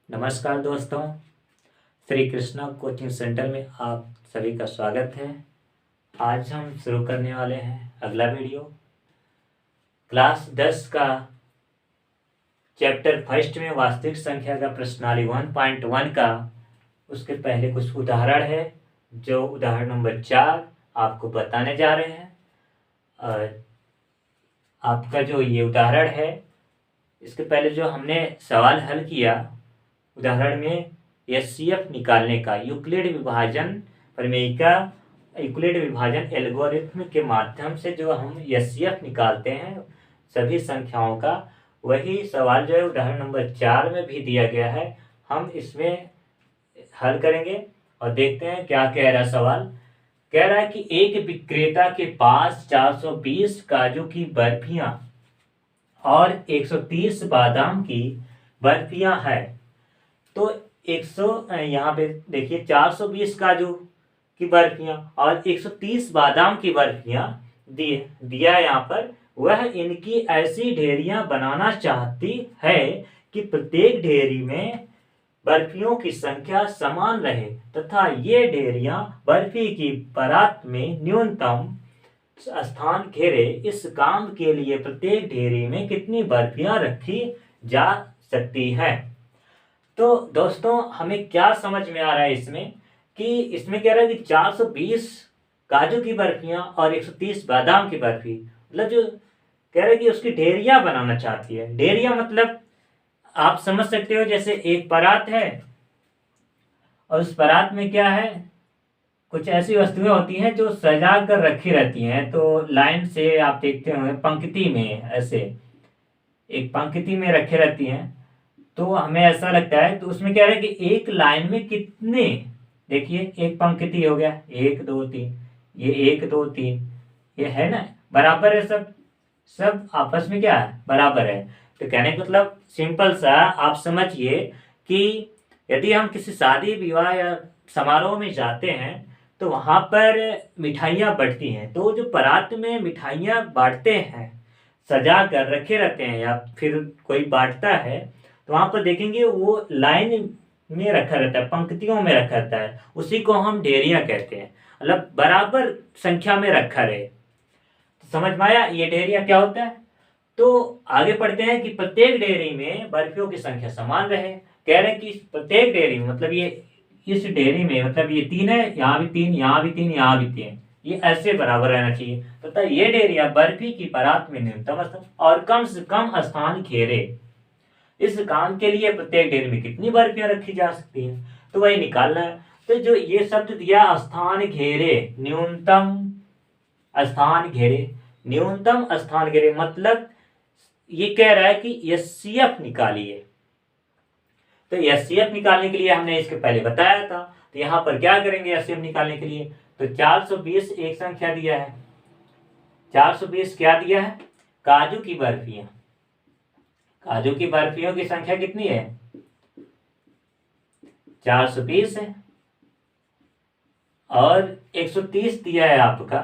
नमस्कार दोस्तों, Shri Krishna coaching centre में आप सभी का स्वागत है। आज हम शुरू करने वाले हैं अगला वीडियो। क्लास 10 का चैप्टर फर्स्ट में वास्तविक संख्या का प्रश्नावली 1.1 का उसके पहले कुछ उदाहरण है, जो उदाहरण नंबर 4 आपको बताने जा रहे हैं। और आपका जो ये उदाहरण है, इसके पहले जो हमने सवाल हल किया उदाहरण में एचसीएफ निकालने का यूक्लिड विभाजन प्रमेय का यूक्लिड विभाजन एल्गोरिथ्म के माध्यम से जो हम एचसीएफ निकालते हैं सभी संख्याओं का, वही सवाल जो है उदाहरण नंबर 4 में भी दिया गया है। हम इसमें हल करेंगे और देखते हैं क्या कह रहा है सवाल। कह रहा है कि एक विक्रेता के पास 420 काजू की बर्फियां और 130 बादाम की बर्फियां है। तो 100 यहाँ पे देखिए 420 काजू की बर्फियां और 130 बादाम की बर्फियां दिया यहाँ पर। वह इनकी ऐसी ढेरियां बनाना चाहती है कि प्रत्येक ढेरी में बर्फियों की संख्या समान रहे तथा ये ढेरियां बर्फी की परात में न्यूनतम स्थान घेरे। इस काम के लिए प्रत्येक ढेरी में कितनी बर्फियां रखी जा सकती है। तो दोस्तों हमें क्या समझ में आ रहा है इसमें कि इसमें कह रहा है कि 420 काजू की बर्फियां और 130 बादाम की बर्फी, मतलब जो कह रहा है कि उसकी ढेरियां बनाना चाहती है। ढेरियां मतलब आप समझ सकते हो, जैसे एक परात है और उस परात में क्या है, कुछ ऐसी वस्तुएं होती हैं जो सजा कर रखी रहती हैं। तो लाइन से आप देखते होंगे पंक्ति में, ऐसे एक पंक्ति में रखे रहती हैं। तो हमें ऐसा लगता है, तो उसमें क्या है कि एक लाइन में कितने, देखिए एक पंक्ति हो गया 1 2 3, ये 1 2 3, ये है ना, बराबर है, सब सब आपस में क्या है, बराबर है। तो कहने का मतलब सिंपल सा आप समझिए कि यदि हम किसी शादी विवाह या समारोह में जाते हैं तो वहां पर मिठाइयाँ बढ़ती हैं। तो जो परात में मिठाइयाँ बांटते हैं, सजा कर रखे रहते हैं या फिर कोई बांटता है, तो वहां पर देखेंगे वो लाइन में रखा रहता है, पंक्तियों में रखा रहता है। उसी को हम ढेरियां कहते हैं, मतलब बराबर संख्या में रखा रहे। तो समझ में आया ये ढेरिया क्या होता है। तो आगे पढ़ते हैं कि प्रत्येक डेयरी में बर्फियों की संख्या समान रहे। कह रहे हैं कि प्रत्येक डेयरी में, मतलब ये इस डेयरी में, मतलब ये 3 है, यहाँ भी 3, यहाँ भी 3, यहाँ भी 3, ये ऐसे बराबर रहना चाहिए तथा ये डेयरिया बर्फी की परात में न्यूनतम स्थान और कम से कम स्थान घेरे। इस काम के लिए प्रत्येक डेयरी में कितनी बर्फियां रखी जा सकती हैं, तो वही निकालना है। तो जो ये शब्द दिया स्थान घेरे, न्यूनतम स्थान घेरे, न्यूनतम स्थान घेरे मतलब ये कह रहा है कि एचसीएफ निकालिए। तो एचसीएफ निकालने के लिए हमने इसके पहले बताया था। तो यहां पर क्या करेंगे एचसीएफ निकालने के लिए, तो 420 एक संख्या दिया है, 420 क्या दिया है, काजू की बर्फियां। काजू की बर्फियों की संख्या कितनी है, 420 है। और 130 दिया है आपका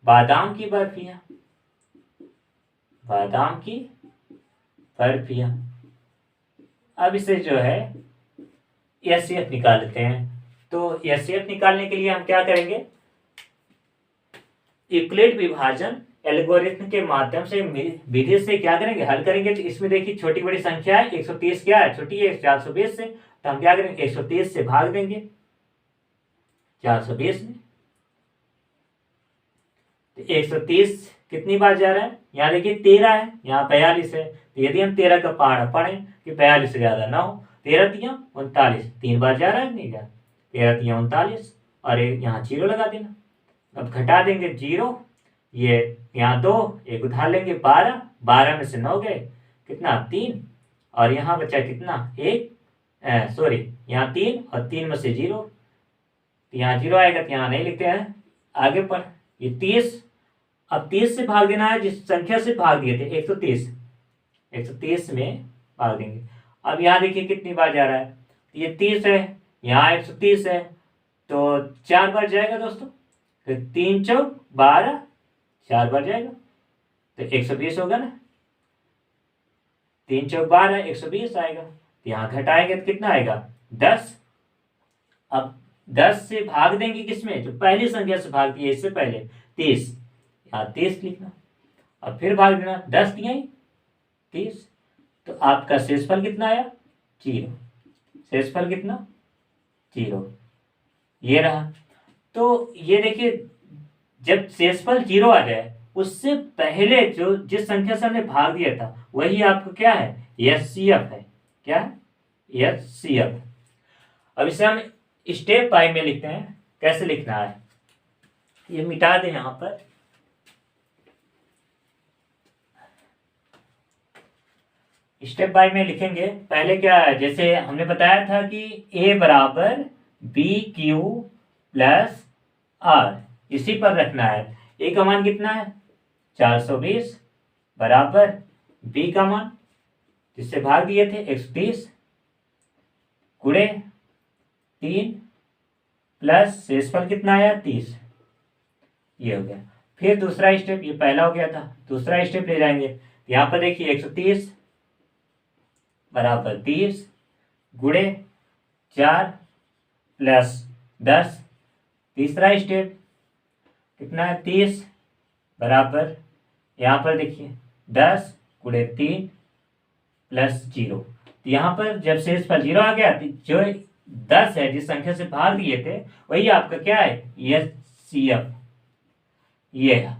बादाम की बर्फियां, बादाम की बर्फियां। अब इसे जो है एचसीएफ निकाल लेते हैं। तो एचसीएफ निकालने के लिए हम क्या करेंगे, यूक्लिड विभाजन एल्गोरिथ्म के माध्यम से विधि से क्या करेंगे, हल करेंगे। तो इसमें देखिए छोटी बड़ी संख्या है, 130 क्या है, छोटी है 420 से, तो हम क्या करेंगे 130 से भाग देंगे 420 में। तो 130 कितनी बार जा रहा है, यहाँ देखिए 13 है, यहाँ 42 है। तो यदि हम 13 का पहाड़ा पढ़े कि 42 से ज्यादा ना हो, 13 तिया 39, 3 बार जा रहा है नहीं जा, 13 तिया 39 और यहाँ 0 लगा देना। अब घटा देंगे 0, ये यहाँ 2, एक उधार लेंगे 12, 12 में से 9 गए, कितना 3, और यहाँ बचा कितना 1, सॉरी यहाँ 3 और 3 में से 0, तो यहाँ 0 आएगा, तो यहाँ नहीं लिखते हैं, आगे पढ़। ये 30, अब 30 से भाग देना है, जिस संख्या से भाग दिए थे 130, 130 में भाग देंगे। अब यहाँ देखिए कितनी बार जा रहा है, ये 30 है, यहाँ 130 है, तो 4 बार जाएगा दोस्तों, फिर 3 चौक 12, 4 बार जाएगा, तो 120 होगा ना, 3 चौक 12, 120 आएगा। तो यहाँ घटाएंगे तो कितना आएगा 10। अब 10 से भाग देंगे किसमें, जो पहली संख्या से भाग दिए इससे पहले 30, यहाँ 30 लिखना। अब फिर भाग देना, 10 दिया 30, तो आपका शेषफल कितना आया 0। शेषफल कितना 0, ये रहा। तो ये देखिए, जब शेषफल 0 आ जाए उससे पहले जो जिस संख्या से हमने भाग दिया था वही आपको क्या है, एचसीएफ है। क्या है, एचसीएफ। अब इसे हम स्टेप बाय में लिखते हैं, कैसे लिखना है, ये मिटा दें यहां पर। स्टेप बाय में लिखेंगे, पहले क्या है, जैसे हमने बताया था कि a बराबर बी क्यू प्लस आर, इसी पर रखना है। a का मान कितना है 420 बराबर b का मान जिससे भाग दिए थे 130 गुणे 3 प्लस शेषफल कितना आया 30, ये हो गया। फिर दूसरा स्टेप, ये पहला हो गया था, दूसरा स्टेप ले जाएंगे। यहाँ पर देखिए 130 बराबर 30 गुणे 4 प्लस 10। तीसरा स्टेप कितना है 30 बराबर, यहाँ पर देखिए 10 गुणे 3 प्लस 0। तो यहाँ पर जब शेषफल 0 आ गया तो जो 10 है जिस संख्या से भाग दिए थे वही आपका क्या है, एचसीएफ, ये है।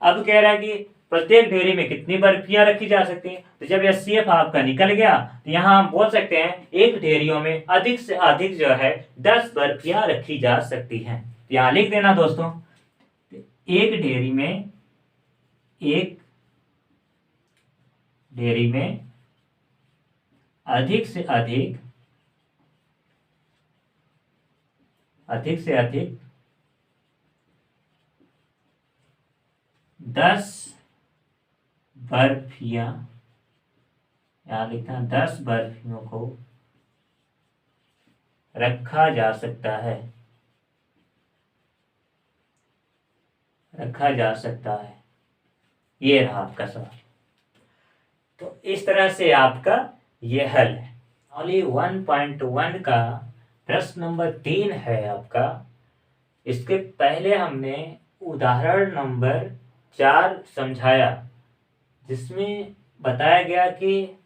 अब कह रहा है कि प्रत्येक ढेरी में कितनी बर्फियां रखी जा सकती हैं। तो जब एचसीएफ आपका निकल गया तो यहाँ हम बोल सकते हैं एक ढेरियों में अधिक से अधिक जो है 10 बर्फियां रखी जा सकती हैं। तो यहाँ लिख देना दोस्तों, एक ढेरी में अधिक से अधिक 10 बर्फियां, यहाँ लिखना 10 बर्फियों को रखा जा सकता है, ये रहा आपका सवाल। तो इस तरह से आपका ये हल है। ओनली 1.1 का प्रश्न नंबर 3 है आपका। इसके पहले हमने उदाहरण नंबर 4 समझाया, जिसमें बताया गया कि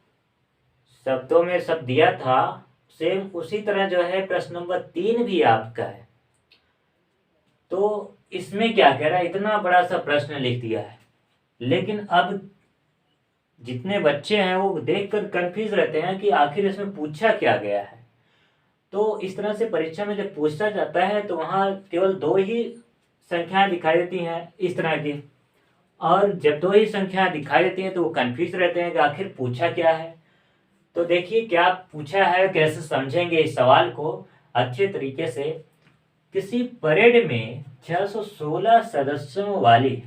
शब्दों में शब्द दिया था, सेम उसी तरह जो है प्रश्न नंबर 3 भी आपका है। तो इसमें क्या कह रहा है, इतना बड़ा सा प्रश्न लिख दिया है, लेकिन अब जितने बच्चे हैं वो देखकर कंफ्यूज रहते हैं कि आखिर इसमें पूछा क्या गया है। तो इस तरह से परीक्षा में जब पूछा जाता है तो वहाँ केवल 2 ही संख्याएं दिखाई देती हैं इस तरह की, और जब 2 ही संख्याएं दिखाई देती हैं तो वो कंफ्यूज रहते हैं कि आखिर पूछा क्या है। तो देखिए क्या पूछा है, कैसे समझेंगे इस सवाल को अच्छे तरीके से। किसी परेड में 616 सदस्यों वाली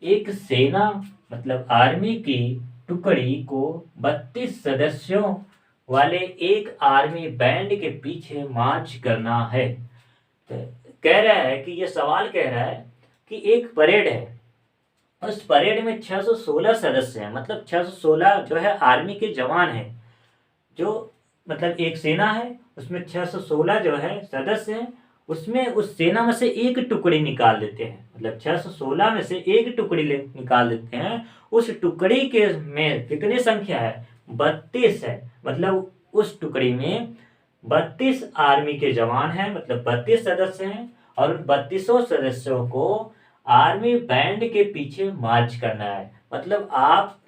एक सेना मतलब आर्मी की टुकड़ी को 32 सदस्यों वाले एक आर्मी बैंड के पीछे मार्च करना है। तो कह रहा है कि ये सवाल कह रहा है कि एक परेड है, उस परेड में 616 सदस्य हैं, मतलब 616 जो है आर्मी के जवान हैं, जो मतलब एक सेना है उसमें 616 जो है सदस्य हैं, उसमें उस सेना में से एक टुकड़ी निकाल देते हैं, मतलब 616 में से एक टुकड़ी निकाल देते हैं। उस टुकड़ी के में कितनी संख्या है 32 है, मतलब उस टुकड़ी में 32 आर्मी के जवान हैं, मतलब 32 सदस्य हैं, और 32 सदस्यों को आर्मी बैंड के पीछे मार्च करना है। मतलब आप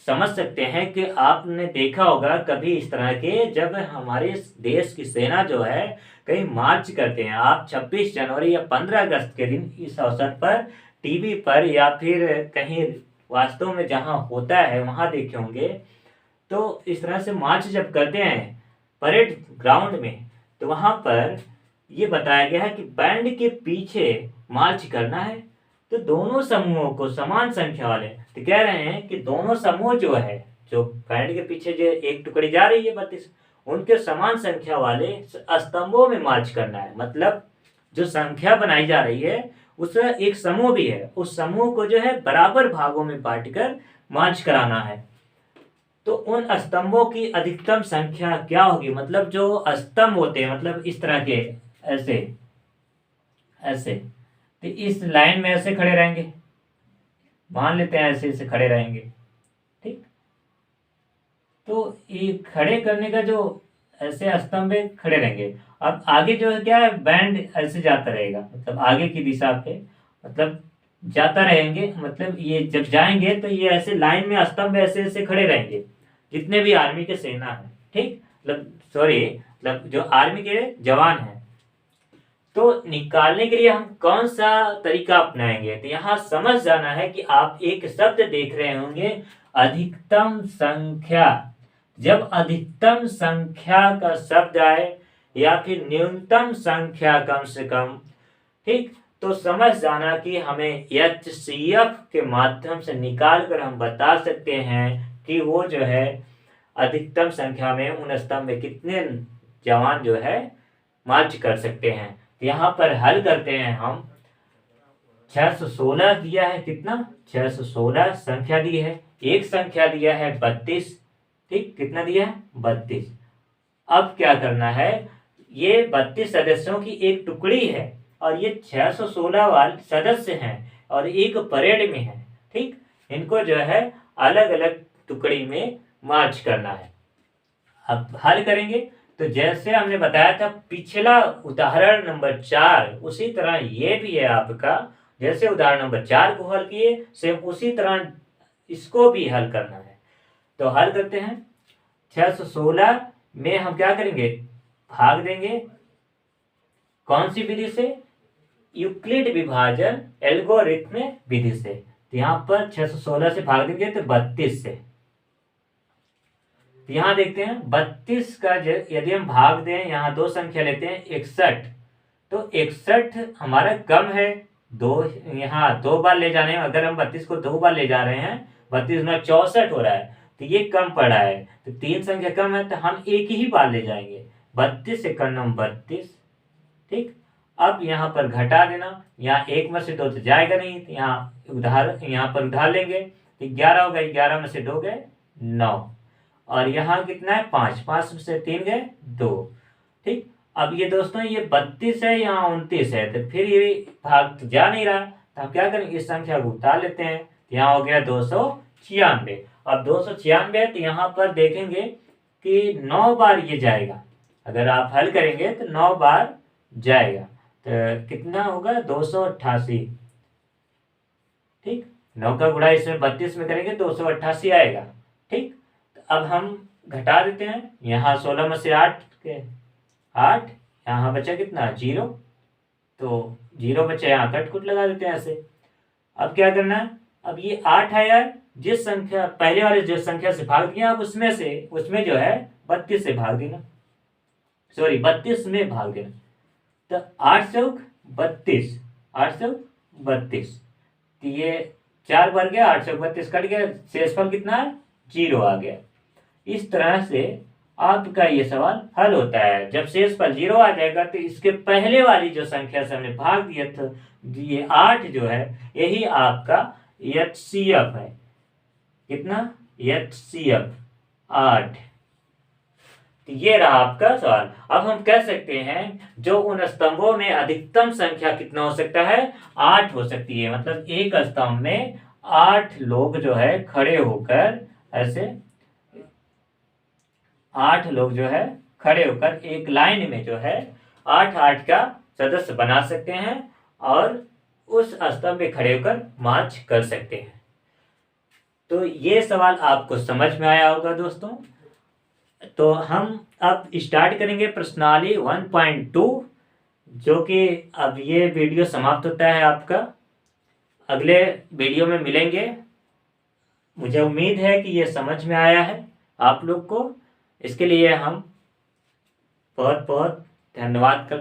समझ सकते हैं कि आपने देखा होगा कभी इस तरह के, जब हमारे देश की सेना जो है कहीं मार्च करते हैं, आप 26 जनवरी या 15 अगस्त के दिन इस अवसर पर टीवी पर या फिर कहीं वास्तव में जहां होता है वहां देखे होंगे। तो इस तरह से मार्च जब करते हैं परेड ग्राउंड में, तो वहां पर ये बताया गया है कि बैंड के पीछे मार्च करना है। तो दोनों समूहों को समान संख्या वाले, तो कह रहे हैं कि दोनों समूह जो है, जो बैंड के पीछे जो एक टुकड़ी जा रही है 32, उनके समान संख्या वाले स्तंभों में मार्च करना है। मतलब जो संख्या बनाई जा रही है उसका एक समूह भी है, उस समूह को जो है बराबर भागों में बांटकर मार्च कराना है। तो उन स्तंभों की अधिकतम संख्या क्या होगी, मतलब जो स्तंभ होते हैं, मतलब इस तरह के, ऐसे ऐसे, तो इस लाइन में ऐसे खड़े रहेंगे, मान लेते हैं ऐसे ऐसे खड़े रहेंगे, ठीक। तो ये खड़े करने का जो ऐसे स्तंभ है, खड़े रहेंगे। अब आगे जो है क्या है, बैंड ऐसे जाता रहेगा, मतलब आगे की दिशा पे, मतलब जाता रहेंगे, मतलब ये जब जाएंगे तो ये ऐसे लाइन में स्तंभ ऐसे ऐसे खड़े रहेंगे, जितने भी आर्मी के सेना है, ठीक, मतलब सॉरी, मतलब जो आर्मी के जवान हैं। तो निकालने के लिए हम कौन सा तरीका अपनाएंगे, तो यहाँ समझ जाना है कि आप एक शब्द देख रहे होंगे, अधिकतम संख्या। जब अधिकतम संख्या का शब्द आए या फिर न्यूनतम संख्या कम से कम, ठीक, तो समझ जाना कि हमें HCF के माध्यम से निकाल कर हम बता सकते हैं कि वो जो है अधिकतम संख्या में उन स्तंभ में कितने जवान जो है मार्च कर सकते हैं। यहाँ पर हल करते हैं हम। 616 दिया है, कितना, 616 संख्या दी है, एक संख्या दिया है 32, ठीक, कितना दिया है 32। अब क्या करना है, ये 32 सदस्यों की एक टुकड़ी है और ये 616 वाले सदस्य हैं और एक परेड में है, ठीक, इनको जो है अलग अलग टुकड़ी में मार्च करना है। अब हल करेंगे तो जैसे हमने बताया था पिछला उदाहरण नंबर 4, उसी तरह ये भी है आपका, जैसे उदाहरण नंबर 4 को हल किए सेम उसी तरह इसको भी हल करना है। तो हल करते हैं। 616 में हम क्या करेंगे, भाग देंगे, कौन सी विधि से, यूक्लिड विभाजन एल्गोरिथम विधि से। तो यहाँ पर 616 से भाग देंगे तो 32 से। तो यहाँ देखते हैं 32 का यदि हम भाग दें, यहाँ दो संख्या लेते हैं 61, तो 61 हमारा कम है, दो, यहाँ दो बार ले जाने, अगर हम 32 को दो बार ले जा रहे हैं, 32 में 64 हो रहा है, तो ये कम पड़ा है, तो तीन संख्या कम है तो हम एक ही बार ले जाएंगे, 32 से करना 32, ठीक। अब यहाँ पर घटा देना, यहाँ एक में से दो तो जाएगा नहीं, तो यहाँ पर उधार लेंगे, तो 11 हो गए, 11 में से 2 गए 9, और यहाँ कितना है 5, 5 में से 3 गए 2, ठीक। अब ये दोस्तों ये 32 है, यहाँ 29 है, तो फिर ये भाग तो जा नहीं रहा, तो हम क्या करेंगे, इस संख्या को उतार लेते हैं, तो यहाँ हो गया 296। अब 296 है तो यहाँ पर देखेंगे कि 9 बार ये जाएगा, अगर आप हल करेंगे तो 9 बार जाएगा, तो कितना होगा 288, ठीक। 9 का गुणा इसमें 32 में करेंगे 288 आएगा, ठीक। अब हम घटा देते हैं, यहाँ 16 में से 8 यहाँ बचा कितना 0, तो 0 बचा, यहाँ कट लगा देते हैं ऐसे। अब क्या करना है, अब ये 8 है यार, जिस संख्या पहले वाले जिस संख्या से भाग दिया, अब उसमें जो है 32 से भाग देना, सॉरी 32 में भाग देना, तो 8 चौक 32, 8 चौक 32, तो ये 4 बढ़ गया, 8 चौक 32 कट गया, शेषफल कितना है 0 आ गया। इस तरह से आपका ये सवाल हल होता है। जब शेषफल 0 आ जाएगा तो इसके पहले वाली जो संख्या से हमने भाग दिया था, ये 8 जो है, यही आपका HCF है, कितना HCF 8। तो ये रहा आपका सवाल। अब हम कह सकते हैं जो उन स्तंभों में अधिकतम संख्या कितना हो सकता है, 8 हो सकती है, मतलब एक स्तंभ में 8 लोग जो है खड़े होकर ऐसे, 8 लोग जो है खड़े होकर एक लाइन में जो है 8-8 का सदस्य बना सकते हैं और उस स्तंभ में खड़े होकर मार्च कर सकते हैं। तो ये सवाल आपको समझ में आया होगा दोस्तों। तो हम अब स्टार्ट करेंगे प्रश्नावली 1.2, जो कि अब ये वीडियो समाप्त होता है आपका। अगले वीडियो में मिलेंगे। मुझे उम्मीद है कि ये समझ में आया है आप लोग को। इसके लिए हम बहुत बहुत धन्यवाद करते हैं।